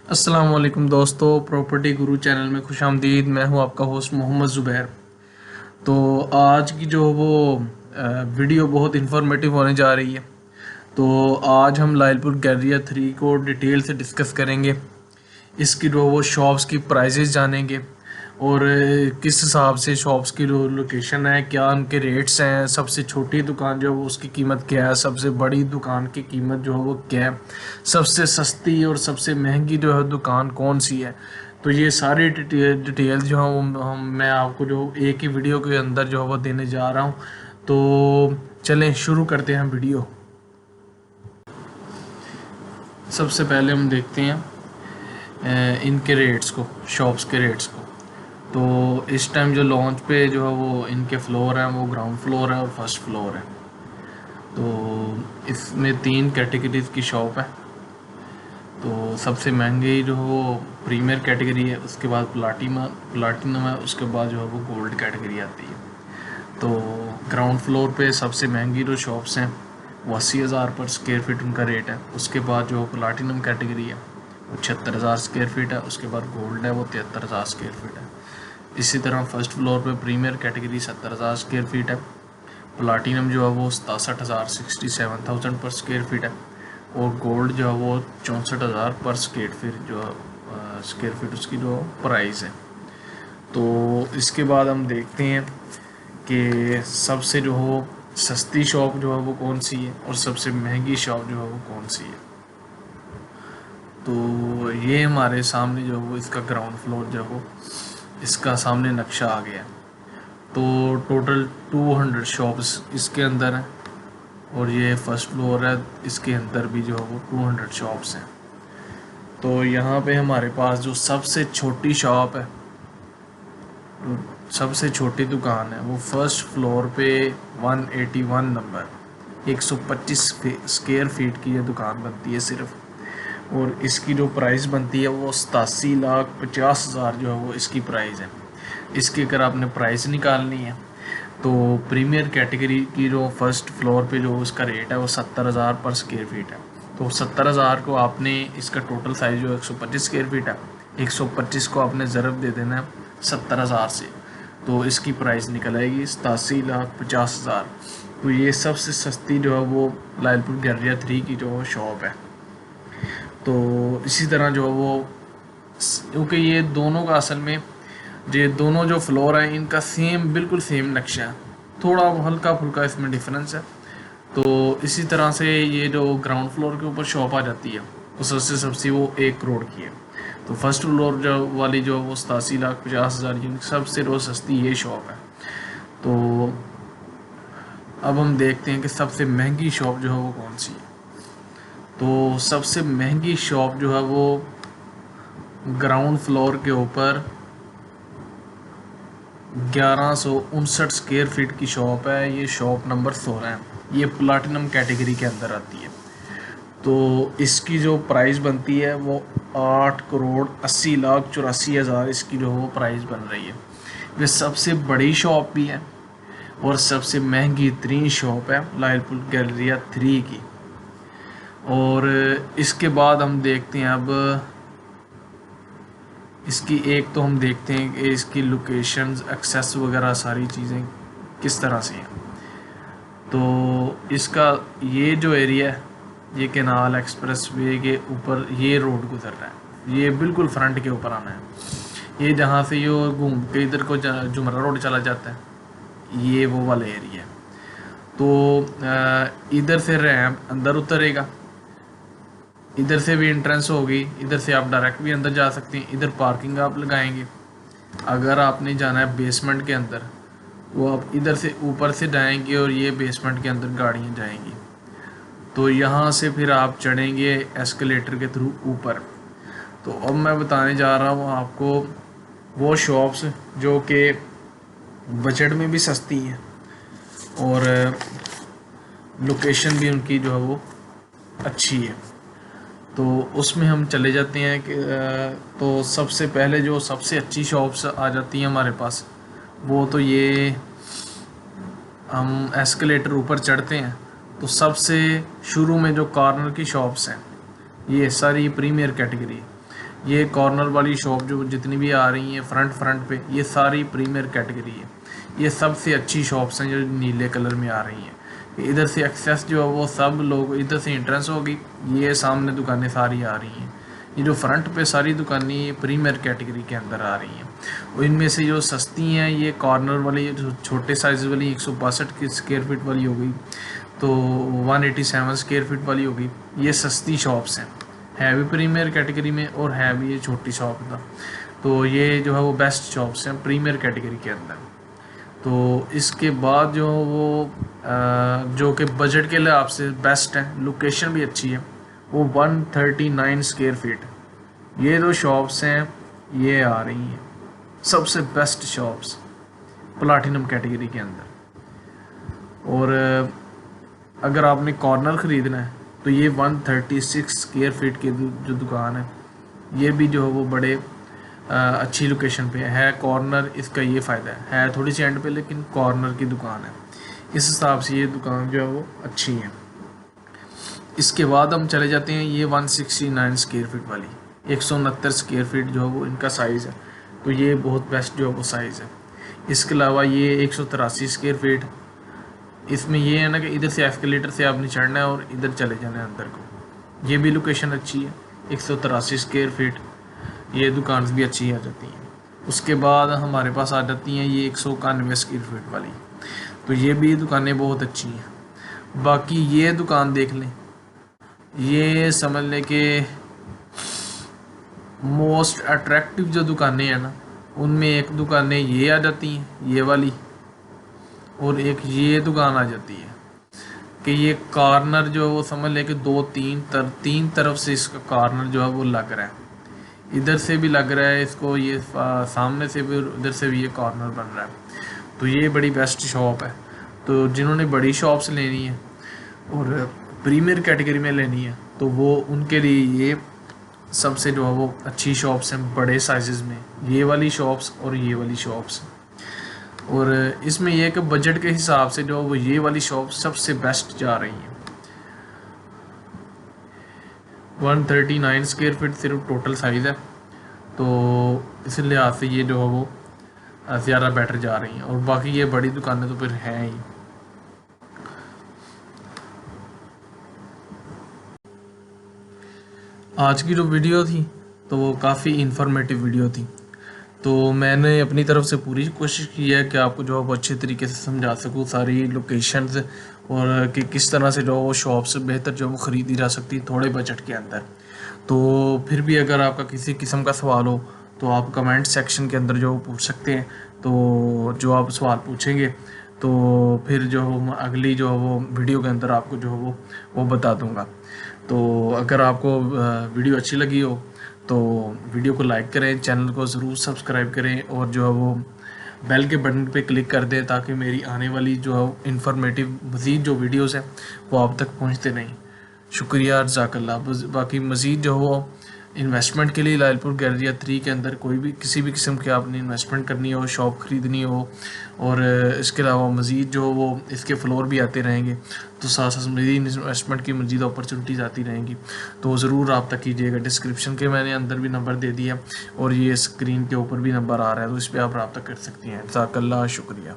अस्सलाम वालेकुम दोस्तों, प्रॉपर्टी गुरु चैनल में खुशामदीद। मैं हूं आपका होस्ट मोहम्मद ज़ुबैर। तो आज की जो वो वीडियो बहुत इंफॉर्मेटिव होने जा रही है। तो आज हम लायलपुर गैलरिया 3 को डिटेल से डिस्कस करेंगे। इसकी जो वो शॉप्स की प्राइजेस जानेंगे और किस हिसाब से शॉप्स की जो लोकेशन है, क्या उनके रेट्स हैं, सबसे छोटी दुकान जो है वो उसकी कीमत क्या है, सबसे बड़ी दुकान की कीमत जो है वो क्या है, सबसे सस्ती और सबसे महंगी जो है दुकान कौन सी है। तो ये सारी डिटेल जो है वो मैं आपको जो एक ही वीडियो के अंदर जो है वो देने जा रहा हूँ। तो चलें शुरू करते हैं वीडियो। सबसे पहले हम देखते हैं इनके रेट्स को, शॉप्स के रेट्स को। तो इस टाइम जो लॉन्च पे जो है वो इनके फ्लोर हैं वो ग्राउंड फ्लोर है और फर्स्ट फ्लोर है। तो इसमें 3 कैटेगरीज की शॉप है। तो सबसे महंगी जो है वो प्रीमियर कैटेगरी है, उसके बाद प्लाटिनम है, उसके बाद जो है वो गोल्ड कैटेगरी आती है। तो ग्राउंड फ्लोर पे सबसे महंगी जो शॉप्स हैं वो 80,000 पर स्क्वायर फीट उनका रेट है। उसके बाद जो प्लाटिनम कैटेगरी है वो 76,000 स्क्वायर फीट है। उसके बाद गोल्ड है वो 73,000 स्क्वायर फीट है। इसी तरह फर्स्ट फ्लोर पे प्रीमियर कैटेगरी 70,000 स्क्वायर फीट है। प्लाटिनम जो है वो 67,000 67,000 पर स्क्वायर फीट है। और गोल्ड जो है वो 64,000 पर स्क्वायर फीट जो स्क्वायर फीट उसकी जो प्राइस है। तो इसके बाद हम देखते हैं कि सबसे जो हो सस्ती शॉप जो है वो कौन सी है और सबसे महंगी शॉप जो है वो कौन सी है। तो ये हमारे सामने जो है वो इसका ग्राउंड फ्लोर जो है वो इसका सामने नक्शा आ गया। तो टोटल 200 शॉप्स इसके अंदर हैं और ये फर्स्ट फ्लोर है, इसके अंदर भी जो है वो 200 शॉप्स हैं। तो यहाँ पे हमारे पास जो सबसे छोटी शॉप है, सबसे छोटी दुकान है, वो फर्स्ट फ्लोर पे 181 नंबर 125 स्क्वायर फीट की ये दुकान बनती है सिर्फ। और इसकी जो प्राइस बनती है वो 87,50,000 जो है वो इसकी प्राइस है। इसकी अगर आपने प्राइस निकालनी है तो प्रीमियर कैटेगरी की जो फर्स्ट फ्लोर पे जो उसका रेट है वो 70,000 पर स्क्वायर फीट है। तो 70,000 को आपने, इसका टोटल साइज जो 125 स्क्वायर फीट है, 125 को आपने ज़रब दे देना है 70,000 से, तो इसकी प्राइस निकल आएगी 87,50,000। तो ये सबसे सस्ती जो है वो लायलपुर गैलरिया 3 की जो शॉप है। तो इसी तरह जो वो, क्योंकि ये दोनों का असल में ये दोनों जो फ्लोर हैं इनका सेम बिल्कुल सेम नक्शा है, थोड़ा हल्का फुल्का इसमें डिफरेंस है। तो इसी तरह से ये जो ग्राउंड फ्लोर के ऊपर शॉप आ जाती है वो सबसे सस्ती वो 1 करोड़ की है। तो फर्स्ट फ्लोर जो वाली जो वो 87,50,000 सबसे रोज सस्ती ये शॉप है। तो अब हम देखते हैं कि सबसे महंगी शॉप जो है वो कौन सी है। तो सबसे महंगी शॉप जो है वो ग्राउंड फ्लोर के ऊपर 1159 स्क्वायर फीट की शॉप है। ये शॉप नंबर 16 है, ये प्लाटिनम कैटेगरी के अंदर आती है। तो इसकी जो प्राइस बनती है वो 8,80,84,000 इसकी जो वो प्राइस बन रही है। ये सबसे बड़ी शॉप भी है और सबसे महंगी तरीन शॉप है लायलपुर गैलरिया 3 की। और इसके बाद हम देखते हैं अब इसकी एक, तो हम देखते हैं कि इसकी लोकेशंस, एक्सेस वगैरह सारी चीज़ें किस तरह से हैं। तो इसका ये जो एरिया है ये कैनाल एक्सप्रेस वे के ऊपर ये रोड गुजर रहा है, ये बिल्कुल फ्रंट के ऊपर आना है। ये जहाँ से ये घूम के इधर को जुमरा रोड चला जाता है, ये वो वाला एरिया है। तो इधर से रैंप अंदर उतरेगा, इधर से भी एंट्रेंस होगी, इधर से आप डायरेक्ट भी अंदर जा सकते हैं, इधर पार्किंग आप लगाएंगे। अगर आपने जाना है बेसमेंट के अंदर, वो आप इधर से ऊपर से जाएंगे और ये बेसमेंट के अंदर गाड़ियाँ जाएंगी। तो यहाँ से फिर आप चढ़ेंगे एस्केलेटर के थ्रू ऊपर। तो अब मैं बताने जा रहा हूँ आपको वो शॉप्स जो कि बजट में भी सस्ती हैं और लोकेशन भी उनकी जो है वो अच्छी है। तो उसमें हम चले जाते हैं कि तो सबसे पहले जो सबसे अच्छी शॉप्स आ जाती हैं हमारे पास, वो तो ये हम एस्केलेटर ऊपर चढ़ते हैं तो सबसे शुरू में जो कॉर्नर की शॉप्स हैं ये सारी प्रीमियर कैटेगरी। ये कॉर्नर वाली शॉप जो जितनी भी आ रही हैं फ्रंट पे, ये सारी प्रीमियर कैटेगरी है। ये सबसे अच्छी शॉप्स हैं जो नीले कलर में आ रही हैं। इधर से एक्सेस जो है वो सब लोग इधर से एंट्रेंस होगी, ये सामने दुकानें सारी आ रही हैं। ये जो फ्रंट पे सारी दुकानें ये प्रीमियर कैटेगरी के अंदर आ रही हैं। और इनमें से जो सस्ती हैं ये कॉर्नर वाली, जो छोटे साइज़ वाली 162 की स्क्वायर फीट वाली हो गई, तो 187 स्क्वायर फीट वाली हो गई, ये सस्ती शॉप्स हैं, है भी प्रीमियर कैटेगरी में और है भी ये छोटी शॉप का। तो ये जो है वो बेस्ट शॉप्स हैं प्रीमियर कैटेगरी के अंदर। तो इसके बाद जो वो जो कि बजट के लिए आपसे बेस्ट है, लोकेशन भी अच्छी है, वो 139 स्क्वायर फीट, ये जो शॉप्स हैं ये आ रही हैं सबसे बेस्ट शॉप्स प्लाटिनम कैटेगरी के अंदर। और अगर आपने कॉर्नर ख़रीदना है तो ये 136 स्क्वायर फीट की जो दुकान है, ये भी जो है वो बड़े अच्छी लोकेशन पे है। कॉर्नर इसका ये फ़ायदा है थोड़ी सी एंड पे, लेकिन कॉर्नर की दुकान है, इस हिसाब से ये दुकान जो है वो अच्छी है। इसके बाद हम चले जाते हैं ये 169 स्क्वायर फीट वाली, 169 स्क्वायर फीट जो है वो इनका साइज़ है, तो ये बहुत बेस्ट जो है वो साइज़ है। इसके अलावा ये 183 स्क्वायर फीट, इसमें ये है ना कि इधर से एस्केलेटर से आपने चढ़ना है और इधर चले जाना है अंदर को, ये भी लोकेशन अच्छी है। 183 स्क्वायर फीट, ये दुकान भी अच्छी आ जाती हैं। उसके बाद हमारे पास आ जाती हैं ये 191 स्क्वायर फीट वाली, तो ये भी दुकानें बहुत अच्छी हैं। बाकी ये दुकान देख लें, ये समझ लें कि मोस्ट अट्रैक्टिव जो दुकानें हैं ना, उनमें एक दुकानें ये आ जाती हैं, ये वाली, और एक ये दुकान आ जाती है कि ये कॉर्नर जो है वो समझ लें कि तीन तरफ से इसका कॉर्नर जो है वो लग रहा है, इधर से भी लग रहा है इसको, ये सामने से भी, उधर से भी ये कॉर्नर बन रहा है। तो ये बड़ी बेस्ट शॉप है। तो जिन्होंने बड़ी शॉप्स लेनी है और प्रीमियर कैटेगरी में लेनी है, तो वो उनके लिए ये सबसे जो है वो अच्छी शॉप्स हैं बड़े साइज़ में, ये वाली शॉप्स और ये वाली शॉप्स। और इसमें यह कि बजट के हिसाब से जो वो ये वाली शॉप सबसे बेस्ट जा रही हैं। 139 स्क्वायर फीट सिर्फ टोटल साइज़ है, तो इस लिहाज से ये जो है वो ज़्यादा बेटर जा रही हैं। और बाकी ये बड़ी दुकानें तो फिर हैं ही। आज की जो वीडियो थी तो वो काफ़ी इंफॉर्मेटिव वीडियो थी, तो मैंने अपनी तरफ से पूरी कोशिश की है कि आपको जो है वो अच्छे तरीके से समझा सकूँ सारी लोकेशंस, और कि किस तरह से जो वो शॉप्स बेहतर जो वो ख़रीदी जा सकती है थोड़े बजट के अंदर। तो फिर भी अगर आपका किसी किस्म का सवाल हो तो आप कमेंट सेक्शन के अंदर जो पूछ सकते हैं। तो जो आप सवाल पूछेंगे तो फिर जो अगली जो वो वीडियो के अंदर आपको जो वो बता दूंगा। तो अगर आपको वीडियो अच्छी लगी हो तो वीडियो को लाइक करें, चैनल को ज़रूर सब्सक्राइब करें, और जो है वो बेल के बटन पे क्लिक कर दें ताकि मेरी आने वाली जो है इंफॉर्मेटिव मज़ीद जो वीडियोस हैं वो आप तक पहुंचते नहीं। शुक्रिया, जज़ाकल्लाह। बाकी मज़ीद जो हो इन्वेस्टमेंट के लिए लायलपुर गैलरिया 3 के अंदर कोई भी किसी भी किस्म की आपने इन्वेस्टमेंट करनी हो, शॉप ख़रीदनी हो, और इसके अलावा मज़ीद जो वो इसके फ्लोर भी आते रहेंगे, तो साथ साथ मज़ीद इन्वेस्टमेंट की मज़ीद अपॉर्चुनिटीज़ आती रहेंगी, तो ज़रूर रब्ता कीजिएगा। डिस्क्रिप्शन के मैंने अंदर भी नंबर दे दिया और ये स्क्रीन के ऊपर भी नंबर आ रहा है, तो इस पर आप रब्ता कर सकती हैं। जज़ाकल्लाह, शुक्रिया।